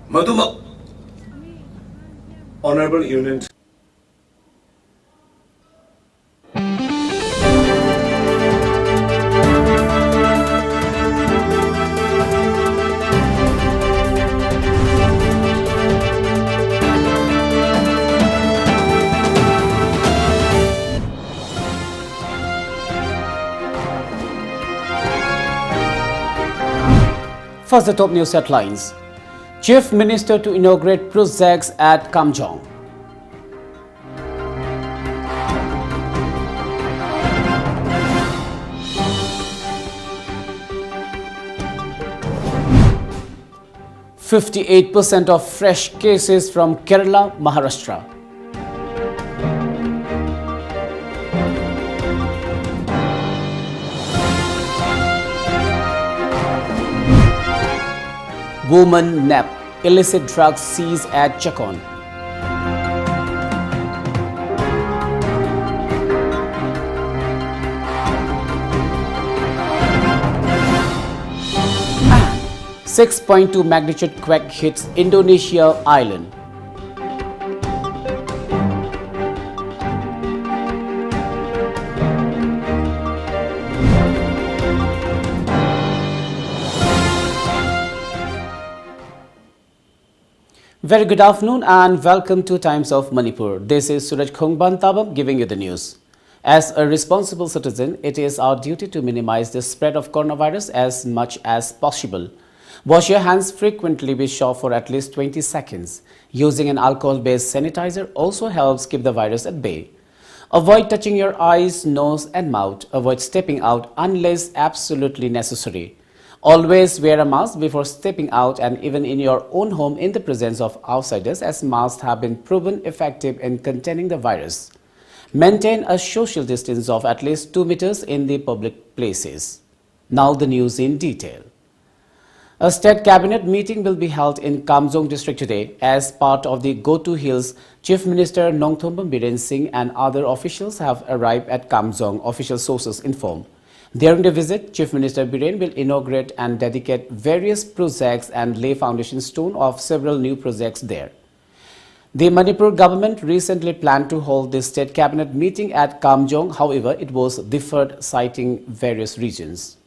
Maduma, Honorable Union. First, the top news headlines. Chief Minister to inaugurate projects at Kamjong. "58% of fresh cases from Kerala, Maharashtra." Woman nap, illicit drugs seized at Chakon. And 6.2 magnitude quake hits Indonesia island. Very good afternoon and welcome to Times of Manipur. This is SURAJ giving you the news. As a responsible citizen, it is our duty to minimize the spread of coronavirus as much as possible. Wash your hands frequently with soap for at least 20 seconds. Using an alcohol-based sanitizer also helps keep the virus at bay. Avoid touching your eyes, nose and mouth. Avoid stepping out unless absolutely necessary. Always wear a mask before stepping out and even in your own home in the presence of outsiders, as masks have been proven effective in containing the virus. Maintain a social distance of at least 2 meters in the public places. Now the news in detail. A state cabinet meeting will be held in Kamjong district today as part of the Go to Hills. Chief Minister Nongthombam Biren Singh and other officials have arrived at Kamjong, official sources inform. During the visit, Chief Minister Biren will inaugurate and dedicate various projects and lay foundation stone of several new projects there. The Manipur government recently planned to hold the state cabinet meeting at Kamjong, however, it was deferred citing various reasons.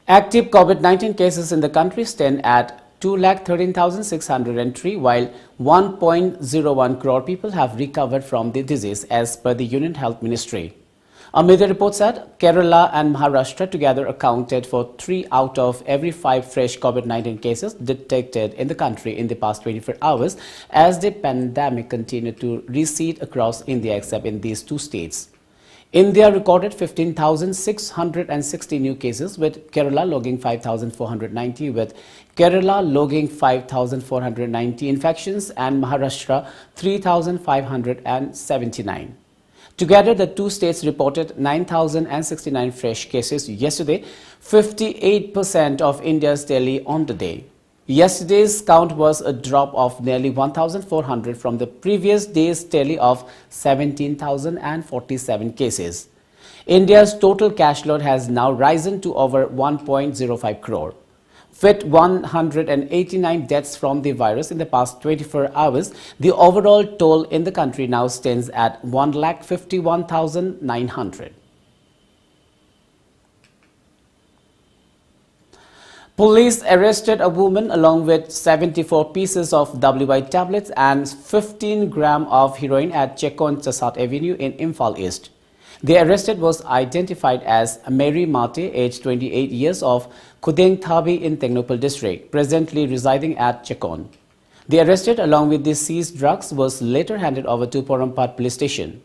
Active COVID-19 cases in the country stand at 2,13,603, while 1.01 crore people have recovered from the disease as per the Union Health Ministry. A media report said Kerala and Maharashtra together accounted for 3 out of every 5 fresh COVID-19 cases detected in the country in the past 24 hours as the pandemic continued to recede across India except in these 2 states. India recorded 15,660 new cases, with Kerala logging 5,490, with Kerala logging 5,490 infections and Maharashtra 3,579. Together, the 2 states reported 9,069 fresh cases yesterday, 58% of India's tally on the day. Yesterday's count was a drop of nearly 1,400 from the previous day's tally of 17,047 cases. India's total cash load has now risen to over 1.05 crore. With 189 deaths from the virus in the past 24 hours, the overall toll in the country now stands at 1,51,900. Police arrested a woman along with 74 pieces of WI tablets and 15 grams of heroin at Chekon Chasat Avenue in Imphal East. The arrested was identified as Mary Mate, aged 28 years, of Khudeng Thabi in Tengnopal district, presently residing at Chekon. The arrested along with the seized drugs was later handed over to Porampat police station.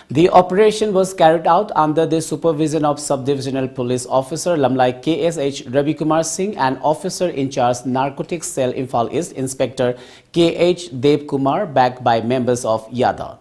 The operation was carried out under the supervision of Sub-Divisional Police Officer Lamlai KSH Ravi Kumar Singh and Officer in Charge Narcotics Cell Imphal East Inspector KH Dev Kumar, backed by members of YADA.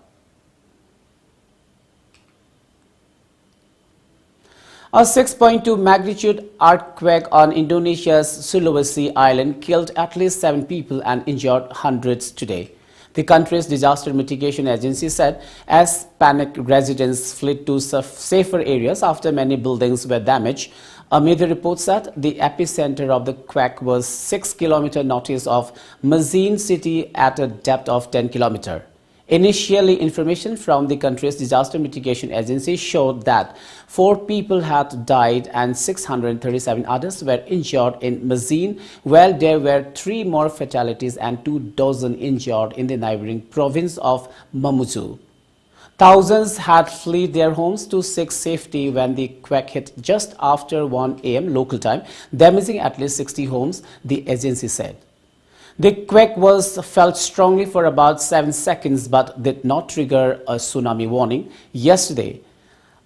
A 6.2 magnitude earthquake on Indonesia's Sulawesi island killed at least 7 people and injured hundreds today. The country's disaster mitigation agency said as panicked residents fled to safer areas after many buildings were damaged. A media report said the epicenter of the quake was 6 km northeast of Mazin city at a depth of 10 km. Initially, information from the country's disaster mitigation agency showed that 4 people had died and 637 others were injured in Mazin, while there were 3 more fatalities and 24 injured in the neighboring province of Mamoudzou. Thousands had fled their homes to seek safety when the quake hit just after 1 a.m. local time, damaging at least 60 homes, the agency said. The quake was felt strongly for about 7 seconds but did not trigger a tsunami warning. Yesterday,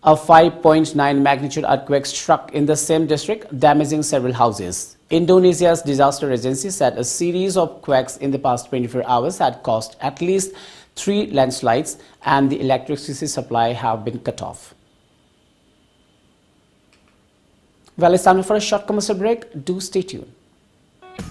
a 5.9 magnitude earthquake struck in the same district, damaging several houses. Indonesia's disaster agency said a series of quakes in the past 24 hours had caused at least 3 landslides and the electricity supply have been cut off. Well, it's time for a short commercial break. Do stay tuned.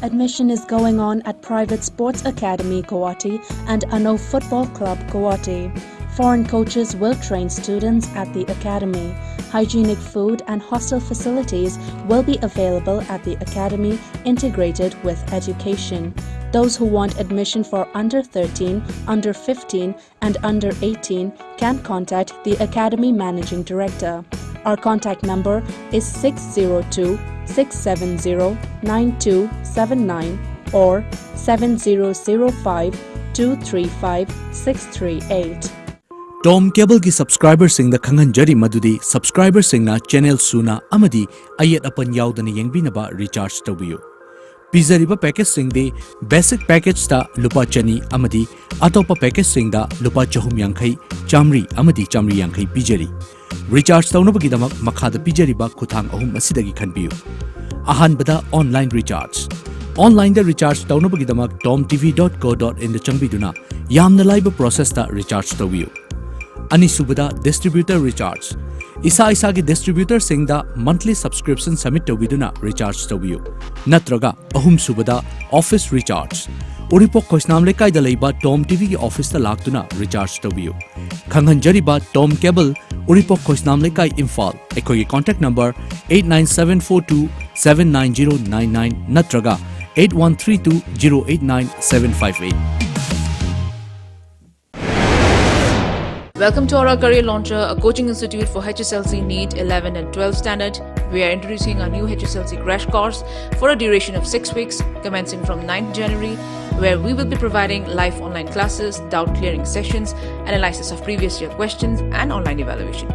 Admission is going on at Private Sports Academy Guwahati and Ano Football Club Guwahati. Foreign coaches will train students at the academy. Hygienic food and hostel facilities will be available at the academy, integrated with education. Those who want admission for under 13, under 15 and under 18 can contact the academy managing director. Our contact number is 602-670-9279 or 7005-235-638. Tom Cable ki subscriber sing da khanganjari madudi subscriber sing na channel suna amadi ayat apan yaudana yengbinaba recharge tawbiyo. Pizariba package sing de basic package ta lupa chani amadi atopa package sing da lupa chahum yankai chamri amadi chamri yankai pijari. Recharge taunabagidamag makhada pijariba khuthang ahum asidagi khanbiyu. Ahanbada online recharge. Online da recharge taunabagidamag tomtv.co.in da changbiduna yamna laiba process ta recharge tawiyu. Anisubada distributor recharge. Isa ki distributor sing da monthly subscription submit tawiduna recharge tawiyu. Natraga ahum subada office recharge. Uripok Kosnam Lekai da leiba Tom TV ki office ta laktuna recharge tawiyu. Khanghanjariba Tom Cable Uripok Kosnam Lekai Imphal. Ekoi contact number 89742790999 natraga 8132089758. Welcome to our Career Launcher, a coaching institute for HSLC NEET 11 and 12 standard. We are introducing a new HSLC crash course for a duration of 6 weeks, commencing from 9th January, where we will be providing live online classes, doubt clearing sessions, analysis of previous year questions, and online evaluation.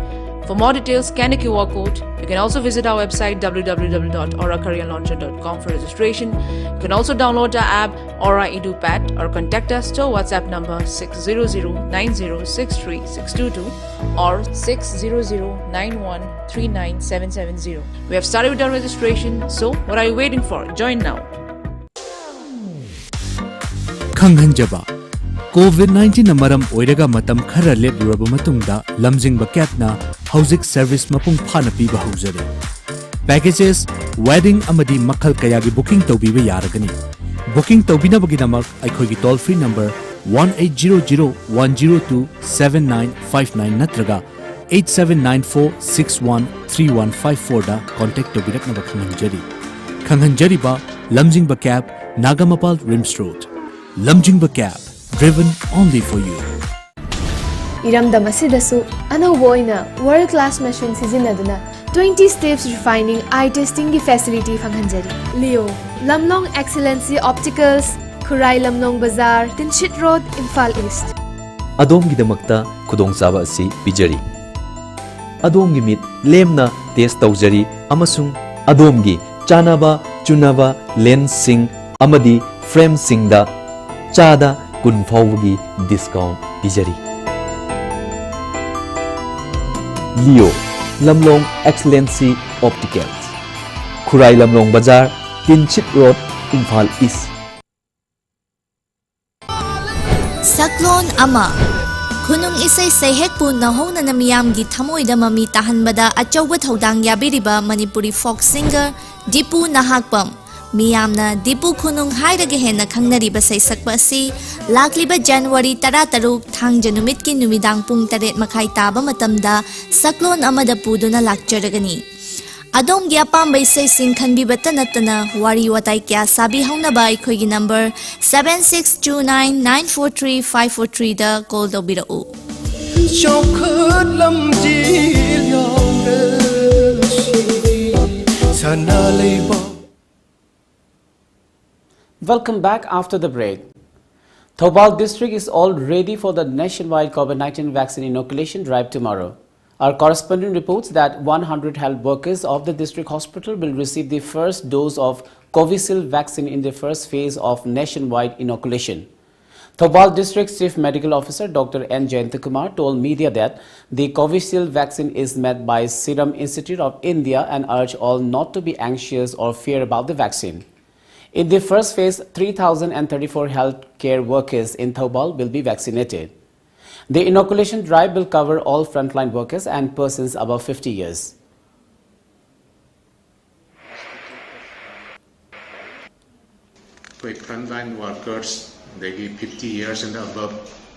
For more details, scan the QR code. You can also visit our website www.auracareerlauncher.com for registration. You can also download our app Aura EduPad or contact us to our WhatsApp number 600-9063-622 or 600-9139-770. We have started with our registration, so what are you waiting for? Join now. Khanghanjaba COVID-19 na maram oiraga matam khara lepluraba matungda lamjingba capna hauzik service mapung phana piba haujare. Packages, wedding amadi makhal kayagi booking tawbiba yaragani. Booking tawbinabagidamak aikhoigi toll free number 1800-102-7959 natraga 8794-613154 da contact tawbiraknaba khanghanjari. Khanghanjariba lamjingba cap Nagamapal Rims Road. Lamjingba Cab, driven only for you. Iramdam asidasu anauba oina world class machine sizinaduna 20 steps refining eye testing ki facility phanghanjari. Leo Lamlong Excellency Opticals, Khurai Lamlong Bazaar, Tinshit Road, Imphal East. Adom gidamakta khudongchaba asi pijari. Adom gi mit lemna test tawjari amasung adom gi chanaba chunaba lens sing amadi frame singda Chada kun fawgi discount pijari. Leo Lamlong Excellency Opticals, Khurai Lamlong Bazaar, Tinchit Road, Imphal East. Saklon Ama Kunung isay sayhek po nahona na miyamgi thamoida mami tahanbada at chawat haudang yabiriba Manipuri folk singer Dipu Nahakpam Miyamna Dipu Khunung hairage henna khangnariba saisakpa asi lakliba January 13 thangja numitki numidang pung 8 makhai taba matamda saklon amada puduna lakjaragani. Adom gya pambay saising khanbibata natana wari watai kya sabi haunaba ikhoigi number 7629943543 da call tawbirau. Welcome back after the break. Thoubal district is all ready for the nationwide COVID-19 vaccine inoculation drive tomorrow. Our correspondent reports that 100 health workers of the district hospital will receive the first dose of Covishield vaccine in the first phase of nationwide inoculation. Thoubal District Chief Medical Officer Dr. N. Jayantakumar told media that the Covishield vaccine is made by Serum Institute of India and urged all not to be anxious or fear about the vaccine. In the first phase, 3,034 healthcare workers in Thoubal will be vaccinated. The inoculation drive will cover all frontline workers and persons above 50 years. Frontline workers, they 50 years and above,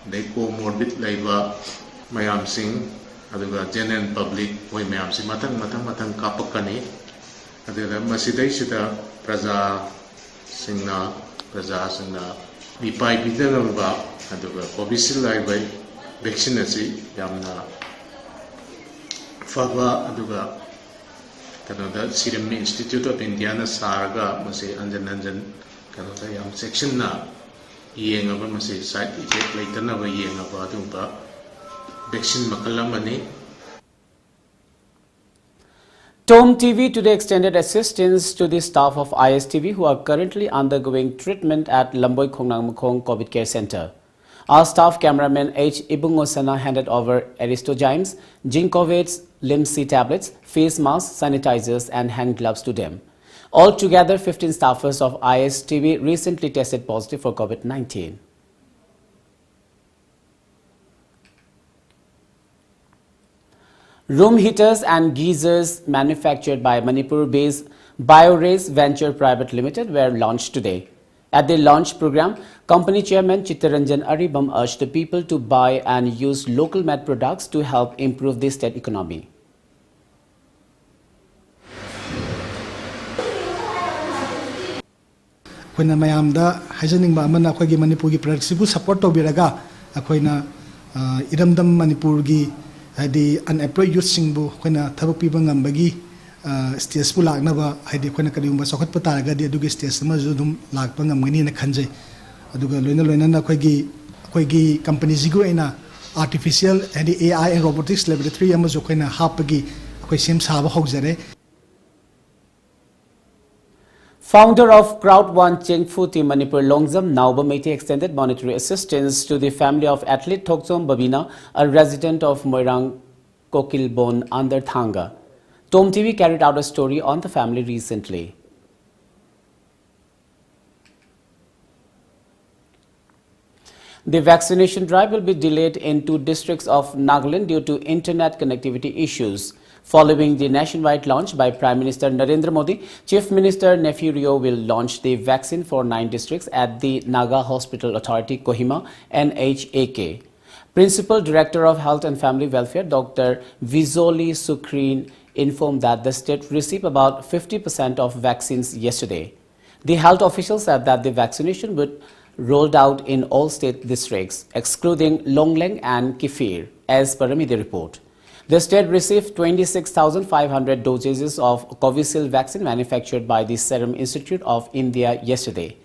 they comorbid labor, mayam sing, general public, we mayam sing, matang kapakani, masidai sita praja singna, vipai bidalaba, Covishield live vaccination yamna fagwa aduga kanoda Serum Institute of India na sarga mase anjan kanoda yam section na yengaba mase side effect laitana ba yengaba adumba vaccine makalamani. TOMTV today extended assistance to the staff of ISTV who are currently undergoing treatment at Lamboy Khongnangmakhong COVID Care Center. Our staff cameraman H. Ibungosana handed over Aristogymes, Ginkovates, Lim-C tablets, face masks, sanitizers and hand gloves to them. Altogether, 15 staffers of ISTV recently tested positive for COVID-19. Room heaters and geysers manufactured by Manipur-based BioRace Venture Private Limited were launched today. At the launch program, company chairman Chittaranjan Aribam urged the people to buy and use local made products to help improve the state economy. Akoina mayamda hajaning ba amana akoigi Manipur gi products bu support tobiraga akoina iramdam Manipur gi hadi unemployed youth singbu akoina thabak piba ngambagi stage pu laknaba hadi akoina kadiyumba sokhat pataraga di adugi stage ma judum lakpa ngamgani na khanjai aduga loina na akoigi company jigu aina artificial hadi AI and robotics laboratory ama jo akoina hapagi akoi sem saba hogjare. Founder of Crowd One Chengfu Team Manipur Longzam Nauba Meite extended monetary assistance to the family of athlete Thoksom Babina, a resident of Moirang Kokilbon under Thanga. TOMTV carried out a story on the family recently. The vaccination drive will be delayed in 2 districts of Nagaland due to internet connectivity issues. Following the nationwide launch by Prime Minister Narendra Modi, Chief Minister Nefiu will launch the vaccine for 9 districts at the Naga Hospital Authority, Kohima, NHAK. Principal Director of Health and Family Welfare, Dr. Vizoli Sukrin, informed that the state received about 50% of vaccines yesterday. The health officials said that the vaccination would rolled out in all state districts, excluding Longleng and Kifir, as per a media report. The state received 26,500 doses of Covishield vaccine manufactured by the Serum Institute of India yesterday.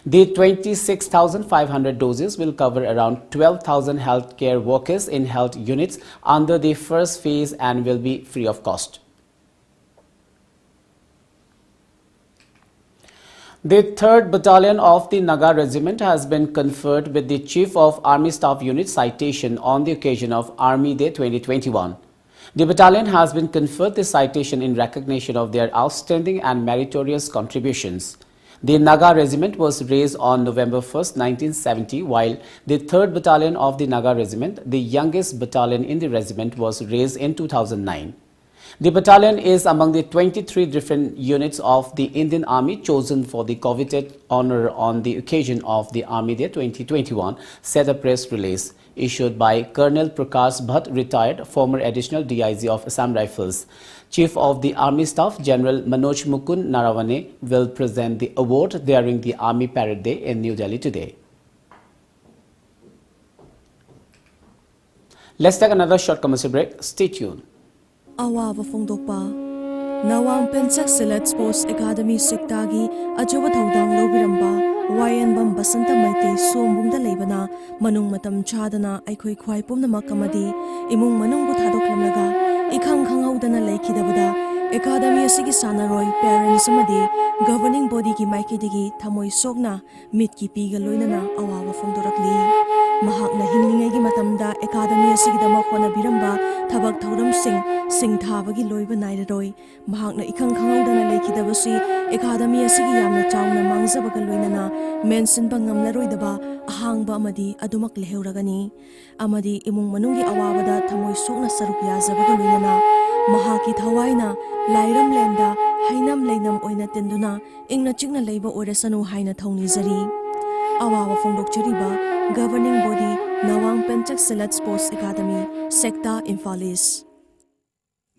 The 26,500 doses will cover around 12,000 healthcare workers in health units under the first phase and will be free of cost. The 3rd Battalion of the Naga Regiment has been conferred with the Chief of Army Staff Unit citation on the occasion of Army Day 2021. The battalion has been conferred this citation in recognition of their outstanding and meritorious contributions. The Naga Regiment was raised on November 1, 1970, while the 3rd Battalion of the Naga Regiment, the youngest battalion in the regiment, was raised in 2009. The battalion is among the 23 different units of the Indian Army chosen for the coveted honor on the occasion of the Army Day 2021, said a press release issued by Colonel Prakash Bhatt, retired former additional DIG of Assam Rifles. Chief of the Army Staff General Manoj Mukund Narawane will present the award during the Army Parade Day in New Delhi today. Let's take another short commercial break. Stay tuned. Awaba Fongdokpa Nawang Penchak Select Sports Academy Sektagi Ajoba Thodang Lobiramba Wayan Bam Basanta Maite Sombumda Lebana Manung Matam Chadana Aikoi Kwai Pumnamak Kamadi Imung Manung Butadoklamlaga Ikang Kangaudana Lekidabada Academy Asigi Sanaroy Parents Amadi Governing Body Ki Maikidigi Tamoi Sogna Mitki Piga Loinana Awaba Fongdorakli Mahakna Hinglingai Matamda Academy Asigidama Kona Biramba Tabak Tauram Sing Thabagi Loiba Nairoi Mahakna Ikang Kangaudana Lekidabasi Academy Asigi Yamna Chauna Mangzabaga Loinana Mention Bangam Laroidaba Ahangba Amadi Adumak Leheuragani Amadi Imung Manungi Awabada Tamoi Sogna Sarupya Zabaga Loinana Mahaki Thawaina Lairam Lenda Hainam Leinam Oina Tenduna Ingna Chigna Leiba Oresanu Haina Thoni Zari Awawa Fongdok Chariba Governing Body Nawang Penchak Select Sports Academy Sector Infalis.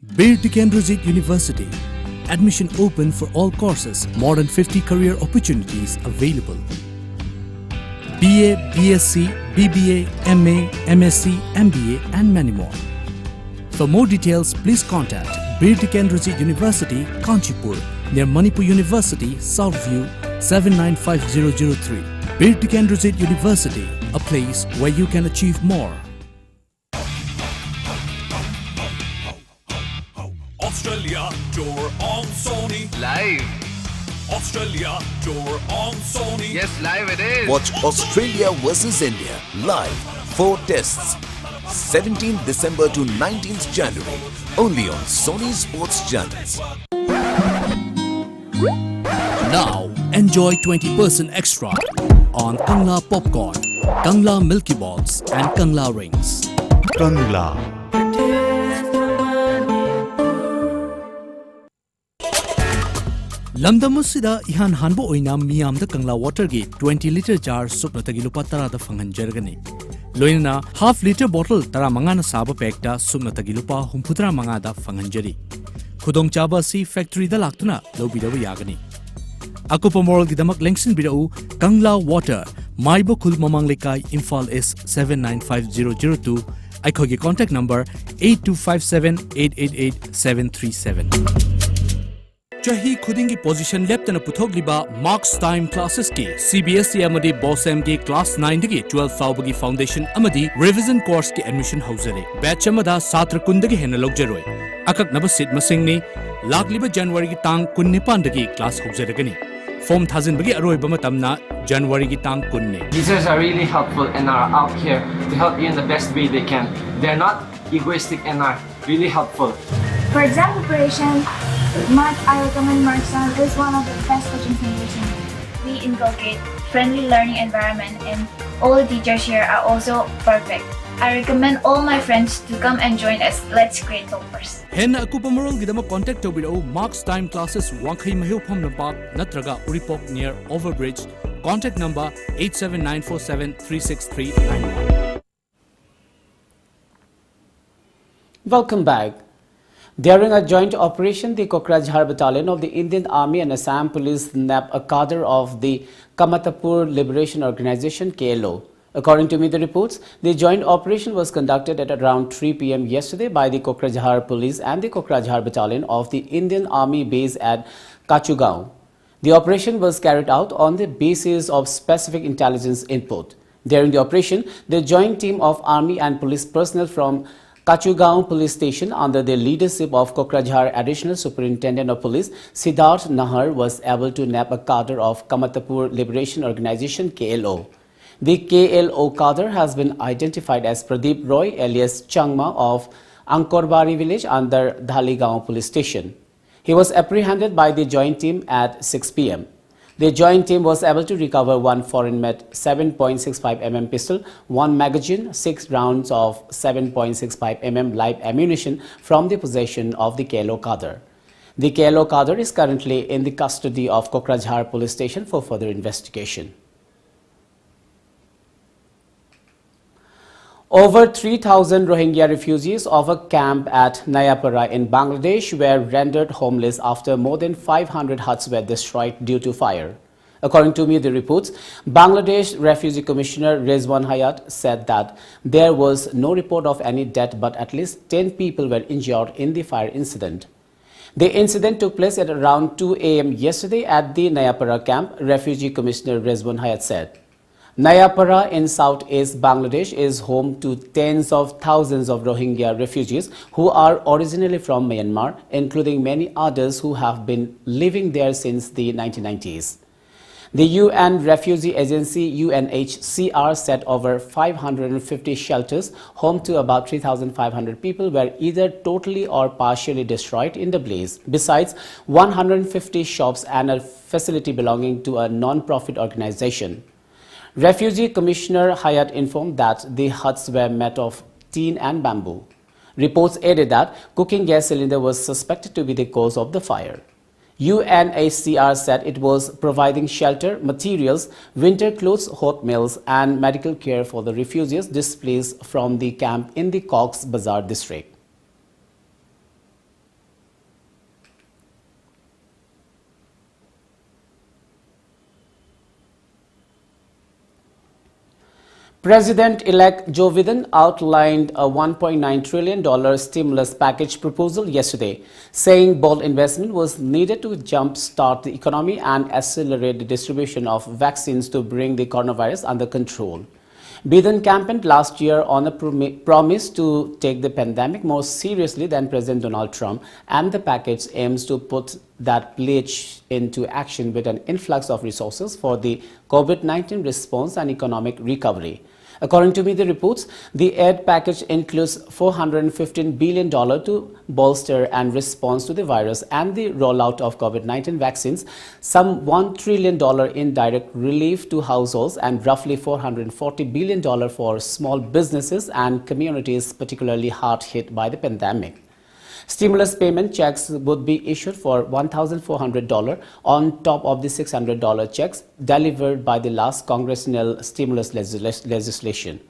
Bir Dikendrojit University. Admission open for all courses. More than 50 career opportunities available. BA, BSc, BBA, MA, MSc, MBA and many more. For more details, please contact Bir Dikendrojit University, Kanchipur, near Manipur University, Southview, 795003. Bir Dikendrojit University, a place where you can achieve more. Australia Tour on Sony. Live. Australia Tour on Sony. Yes, live it is. Watch Australia versus India live. 4 tests. 17th December to 19th January. Only on Sony Sports Channels. Now, enjoy 20% extra on Kangla Popcorn, Kangla Milky Balls and Kangla Rings. Kangla. Lamdamusida ihan hanbo oina miyamda Kangla water gi 20 liter jar supna tagi lupa tarada fanganjargani. Loina half liter bottle tara mangana saba pekta supna tagi lupa humputra mangada fanganjari. Khudong chaba si factory da laktuna lobidawa yagani. Akupa moral gidamak lengsin bidau Kangla water Maibo Khul Mamang Lekai Imphal S 795002. Aikogi contact number 8257888737. Chahi khudingi position leptana puthokliba marks time classes ki CBSE amadi BOSM ki class 9 dagi 12 fawbagi foundation amadi revision course ki admission hauzare batch amada satra kundagi hena logjaroi akak naba seat masing ni lakliba January ki tang 19 dagi class hauzaragani form thazin bagi aroi bamatamna January ki tang 19. Teachers are really helpful and are out here to help you in the best way they can. They're not egoistic and are really helpful. For exam preparation, I recommend Markson is one of the best coaching centers in India. We inculcate friendly learning environment and all the teachers here are also perfect. I recommend all my friends to come and join us. Let's create toppers. Hen akupa moral gidama contact tobiro marks time classes Wankhai Mahil Phom Nampak Natraga Uripok near Overbridge. Contact number 879473639. Welcome back. During a joint operation, the Kokrajhar Battalion of the Indian Army and Assam Police nabbed a cadre of the Kamatapur Liberation Organization KLO. According to media reports, the joint operation was conducted at around 3 p.m. yesterday by the Kokrajhar Police and the Kokrajhar Battalion of the Indian Army base at Kachugaon. The operation was carried out on the basis of specific intelligence input. During the operation, the joint team of Army and police personnel from Kachugaon Police Station under the leadership of Kokrajhar Additional Superintendent of Police Siddharth Nahar was able to nab a cadre of Kamatapur Liberation Organization KLO. The KLO cadre has been identified as Pradeep Roy alias Changma of Angkorbari village under Dhaligaon Police Station. He was apprehended by the joint team at 6 p.m. The joint team was able to recover one foreign-made 7.65 mm pistol, one magazine, 6 rounds of 7.65 mm live ammunition from the possession of the KLO cadre. The KLO cadre is currently in the custody of Kokrajhar police station for further investigation. Over 3,000 Rohingya refugees of a camp at Nayapara in Bangladesh were rendered homeless after more than 500 huts were destroyed due to fire. According to media reports, Bangladesh Refugee Commissioner Rizwan Hayat said that there was no report of any death, but at least 10 people were injured in the fire incident. The incident took place at around 2 a.m. yesterday at the Nayapara camp, Refugee Commissioner Rizwan Hayat said. Nayapara in southeast Bangladesh is home to tens of thousands of Rohingya refugees who are originally from Myanmar, including many others who have been living there since the 1990s. The UN Refugee Agency UNHCR said over 550 shelters, home to about 3,500 people, were either totally or partially destroyed in the blaze, besides 150 shops and a facility belonging to a non-profit organization. Refugee Commissioner Hayat informed that the huts were made of tin and bamboo. Reports added that cooking gas cylinder was suspected to be the cause of the fire. UNHCR said it was providing shelter, materials, winter clothes, hot meals and medical care for the refugees displaced from the camp in the Cox's Bazar district. President-elect Joe Biden outlined a $1.9 trillion stimulus package proposal yesterday, saying bold investment was needed to jumpstart the economy and accelerate the distribution of vaccines to bring the coronavirus under control. Biden campaigned last year on a promise to take the pandemic more seriously than President Donald Trump, and the package aims to put that pledge into action with an influx of resources for the COVID-19 response and economic recovery. According to media reports, the aid package includes $415 billion to bolster and respond to the virus and the rollout of COVID-19 vaccines, some $1 trillion in direct relief to households, and roughly $440 billion for small businesses and communities particularly hard hit by the pandemic. Stimulus payment checks would be issued for $1,400 on top of the $600 checks delivered by the last congressional stimulus legislation.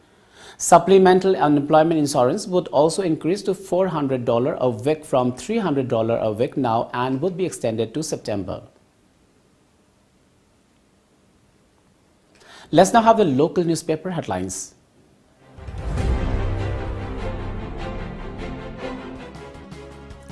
Supplemental unemployment insurance would also increase to $400 a week from $300 a week now and would be extended to September. Let's now have the local newspaper headlines.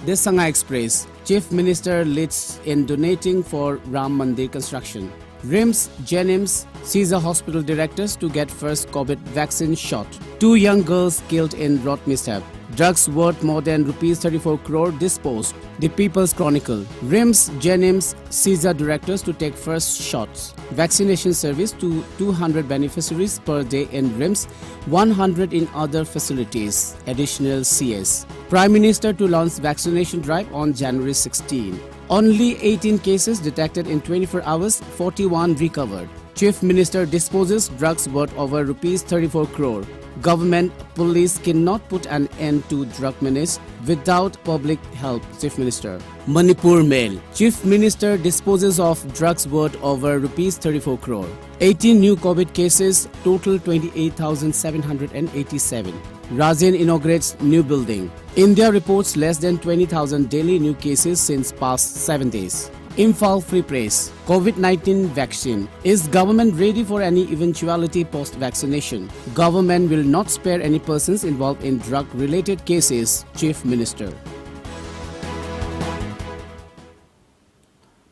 The Sangha Express, Chief Minister leads in donating for Ram Mandir construction. RIMS, Jenims, Caesar Hospital directors to get first COVID vaccine shot. 2 young girls killed in road mishap. Drugs worth more than rupees 34 crore disposed. The People's Chronicle. RIMS, Jenims, Caesar directors to take first shots. Vaccination service to 200 beneficiaries per day in RIMS, 100 in other facilities. Additional CS. Prime Minister to launch vaccination drive on January 16. Only 18 cases detected in 24 hours, 41 recovered. Chief Minister disposes drugs worth over rupees 34 crore. Government police cannot put an end to drug menace without public help, Chief Minister. Manipur Mail. Chief Minister disposes of drugs worth over rupees 34 crore. 18 new COVID cases, total 28,787. Rajan inaugurates new building. India reports less than 20,000 daily new cases since past 7 days. Imphal Free Press. COVID-19 vaccine. Is government ready for any eventuality post-vaccination? Government will not spare any persons involved in drug-related cases, Chief Minister.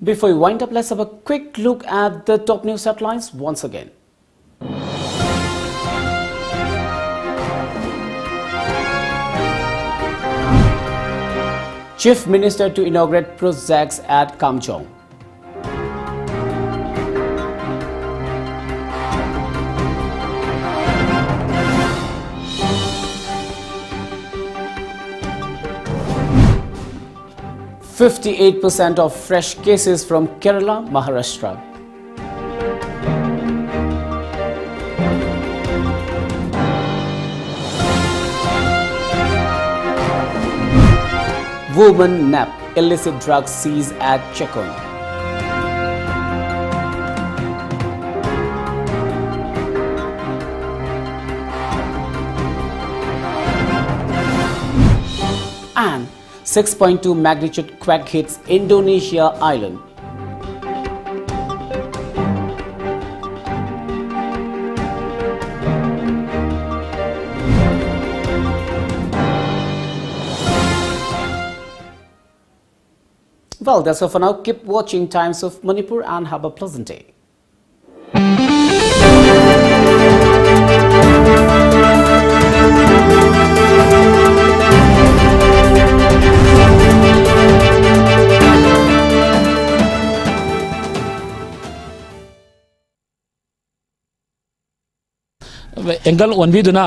Before we wind up, let's have a quick look at the top news headlines once again. Chief Minister to inaugurate projects at Kamjong. %58% of fresh cases from Kerala, Maharashtra. Woman nab illicit drugs seized at Chekon. And 6.2 magnitude quake hits Indonesia island. Well, that's all for now. Keep watching Times of Manipur and have a pleasant day. Enggal onbiduna